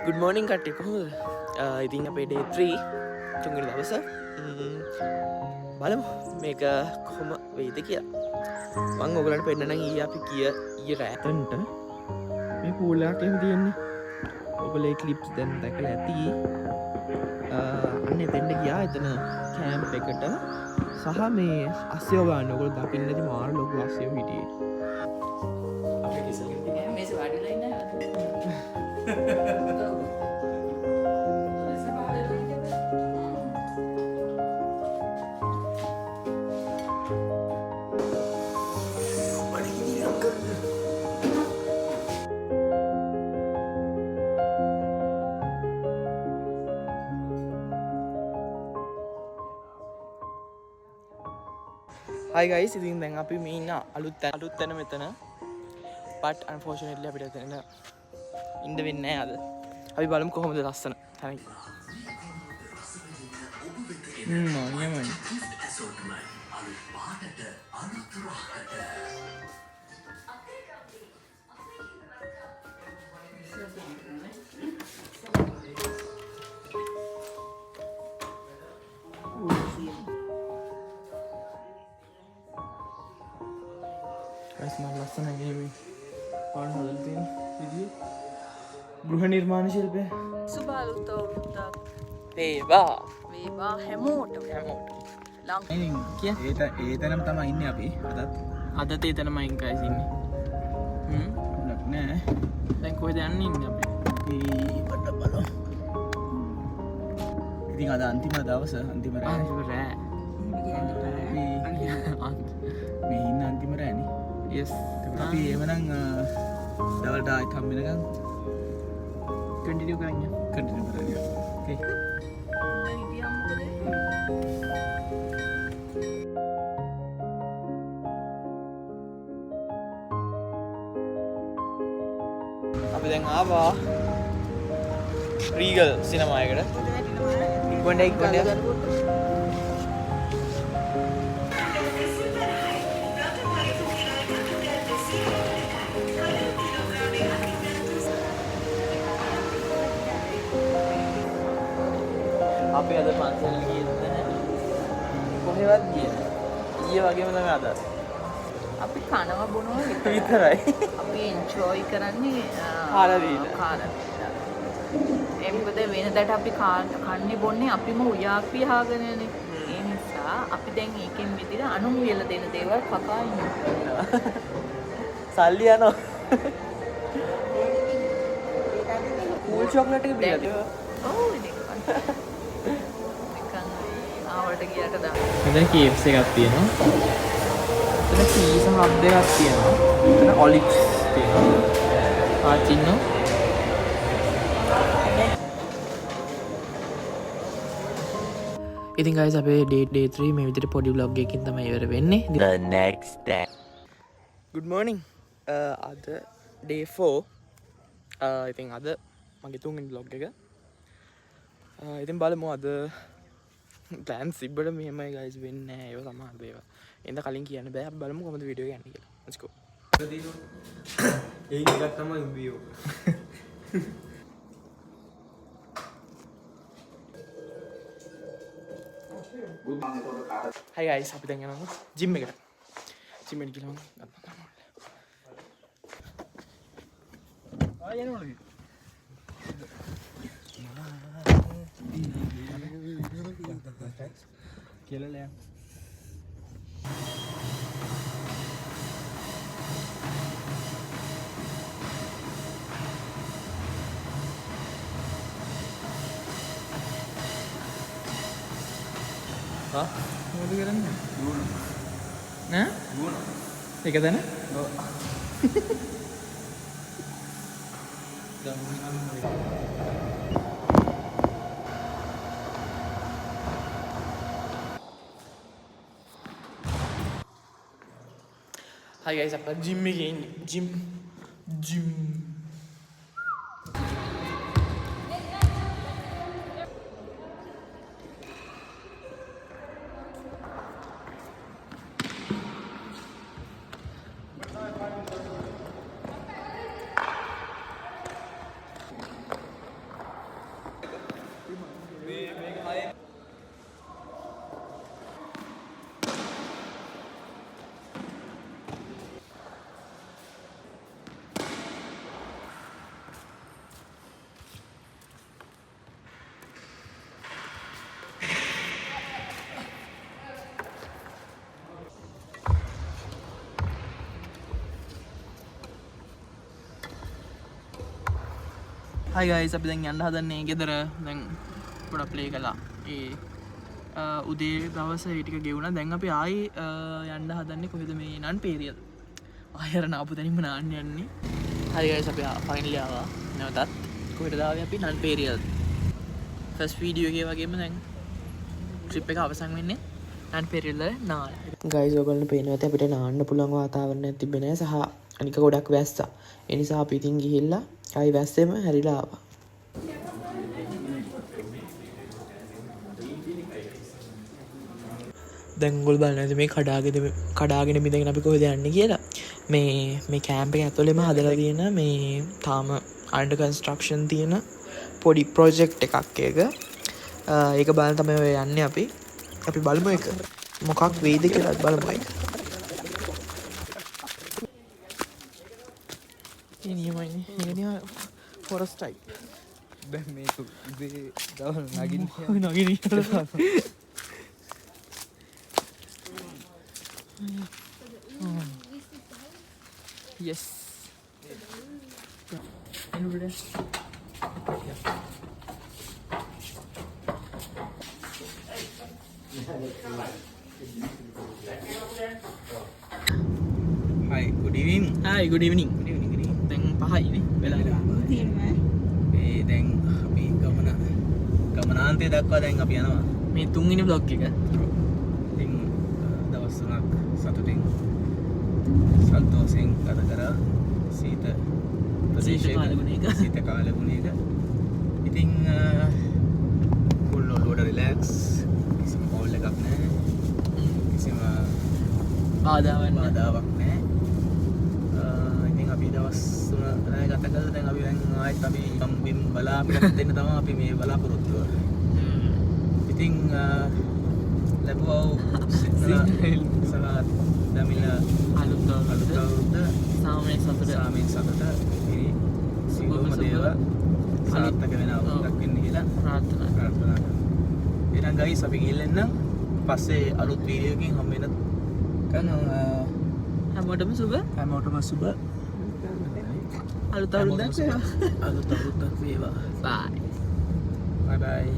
good morning කට්ටිය කොහොමද? ඉතින් අපේ day 3 තුන්වෙනි දවස. බලමු මේක කොහොම වෙයිද කියලා. මම ඔයගලන්ට පෙන්නනම් ඊයේ අපි ඊයේ රැතන්ට මේ pool එකක් එහෙම තියෙන්නේ. ඔයගොල්ලෝ ඒ clips දැන් දැකලා ඇති. අන්න එතෙන්ට ගියා. එතන camp එකට සහ මේ අස්සයෝ ගන්න. ඔයගොල්ලෝ දකින්න ඇති මාර ලොකු අස්සයෝ හිටියේ. අපේ කිසලෙන් තියෙන්නේ මේස වඩිලා ඉන්නේ. Hi guys, ඉතින් දැන් අපි මේ ඉන්න අලුත් තැන මෙතන. But unfortunately අපිට එතන ඉන්න වෙන්නේ නැහැ අද. අපි බලමු කොහොමද ලස්සන තැන. යමයි. මම ලස්සන ගේ පාන හදලා තියෙන විදිය ගෘහ නිර්මාණ ශිල්පය සුබ අලුත් අවුරුද්දක් වේවා හැමෝටම ඒතනම් තමයි ඉන්නේ අපි අදත් ඒ තැනම අයින් guys ඉන්නේ නෑ දැන් කොහෙද යන්නේ ඉන්නේ අපි ඊට බලමු ඉතින් අද අන්තිම දවස අන්තිම රෑ මේ ඉන්න අන්තිම රෑනේ yes අපි එවනම් දවල්ට ආයෙත් හම් වෙනකන් continue කරන්න කන්ටිනියු කරන්න okay අපි දැන් ආවා රීගල් සිනමා එකට ඉක්කොණ්ඩේ අපි අද පන්සල් ගියෙත් නැහැ. කොහෙවත් ගියේ නැහැ. ඊයේ වගේම තමයි අද. අපි කනවා බොනවා විතරයි. අපි එන්ජොයි කරන්නේ කාලා දීලා. ඒ මොකද වෙනදාට අපි කන්නේ බොන්නේ අපිම උයාක් පියාගෙනනේ. ඒ නිසා අපි දැන් ඒකෙන් මිදලා අනුන් වියලා දෙන දේවල් කකා ඉන්නවා. සල්ලි යනවා. කූල් චොක්ලට් එක බිලා. ඔව් ඉතින්. ආවට ගියට දාන්න. මෙතන KFC එකක් තියෙනවා. මෙතන පීසා හබ් දෙකක් තියෙනවා. මෙතන ඔලිව්ස් තියෙනවා. ආචින්නෝ. ඉතින් guys අපේ day 3 මේ විදිහට පොඩි vlog එකකින් තමයි ඉවර වෙන්නේ. The next day. Good morning. අද day 4. ඉතින් අද මගේ තුන්වෙනි vlog එක. ඉතින් බලමු අද ප්ලෑන්ස් තිබ්බට මෙහෙමයි guys වෙන්නේ නැහැ ඒව සමහර දේවල්. එඳ කලින් කියන්න බෑ. අපි බලමු කොහොමද වීඩියෝ එක යන්නේ කියලා. Let's go. ඒ එකක් තමයි view. Hi guys අපි දැන් යනවා ජිම් එකට. ජිම් එකට ගිහලා ගත්තා. යනවලු. කියලා මොකද කරන්නේ? නෑ? ඒක දන? ඔව්. Hi guys, අපේ ජිම් එකේ ඉන්නේ. ජිම්. හයි ගයිස් අපි දැන් යන්න හදන්නේ ගෙදර. දැන් පොඩක් ප්ලේ කළා. උදේ දවස ඒ ටික ගෙවුණා. දැන් අපි ආයි යන්න හදන්නේ කොහෙද මේ නන් පේරියල්. ආයෙ අර නාපු තැනින්ම නාන්න යන්නේ. හරි ගයිස් අපි ෆයිනලි ආවා. නැවතත් කොහෙටද ආවේ අපි නන් පේරියල්. ෆස්ට් වීඩියෝ එකේ වගේම දැන් ට්‍රිප් එක අවසන් වෙන්නේ නන් පේරියල් වල නාල. ගයිස් ඔයගොල්ලෝ පේනවා ඇති අපිට නාන්න පුළුවන් වාතාවරණයක් තිබෙන්නේ නැහැ සහ අනික ගොඩක් වැස්සා. ඒ නිසා අපි ඉතින් ගිහිල්ලා ආයි වැස්සෙම හැරිලා ආවා. දැන් ඔයගොල්ලෝ බලන්න ඇති මේ කඩාගෙන බින්දගෙන අපි කොහෙද යන්නේ කියලා. මේ කැම්ප් එක ඇතුළේම හදලා තියෙන මේ තාම අන්ඩර් කන්ස්ට්‍රක්ෂන් තියෙන පොඩි ප්‍රොජෙක්ට් එකක් ඒක. ඒක බලන්න තමයි ඔය යන්නේ අපි. අපි බලමු ඒක මොකක් වෙයිද කියලා බලමු ඒක. නියමයි ෆොරස් ටයිප්. දැන් මේක උදේ දවල් නගින්න yes hi good evening hi good evening දැන් 5යි නේ වෙලා. ඒ දැන් අපි ගමනාන්තය දක්වා දැන් අපි යනවා. මේ 3 වෙනි vlog එක. ඉතින් දවස් 3ක් සතුටින් සන්තෝෂෙන් ගත කරා සීත කාලගුණයක. ඉතින් ෆුල් ඔලුවට රිලැක්ස්, කිසිම කෝල් එකක් නැහැ, කිසිම බාධාවක් නැහැ. ඉතින් අපි දවස් 3 රැය ගත කළා. දැන් අපි ආයෙත් අපි බිම් බලාපොරොත්තු දෙන්න තමයි අපි මේ බලාපොරොත්තුව. ඉතින් ලැබුවා සලාත් දමිල අලුත් අවුරුද්ද සාමයෙන් සතුට සියලුම දේවල් සාර්ථක වෙන අවුරුද්දක් වෙන්න කියලා ප්‍රාර්ථනා කරනවා. එහෙනම් ගයිස් අපි ගිහින් පස්සේ අලුත් වීඩියෝ එකකින් හම් වෙන හැමෝටම සුබ අලුත් අවුරුද්දක් වේවා. අලුත් අවුරුද්දක් වේවා. bye bye bye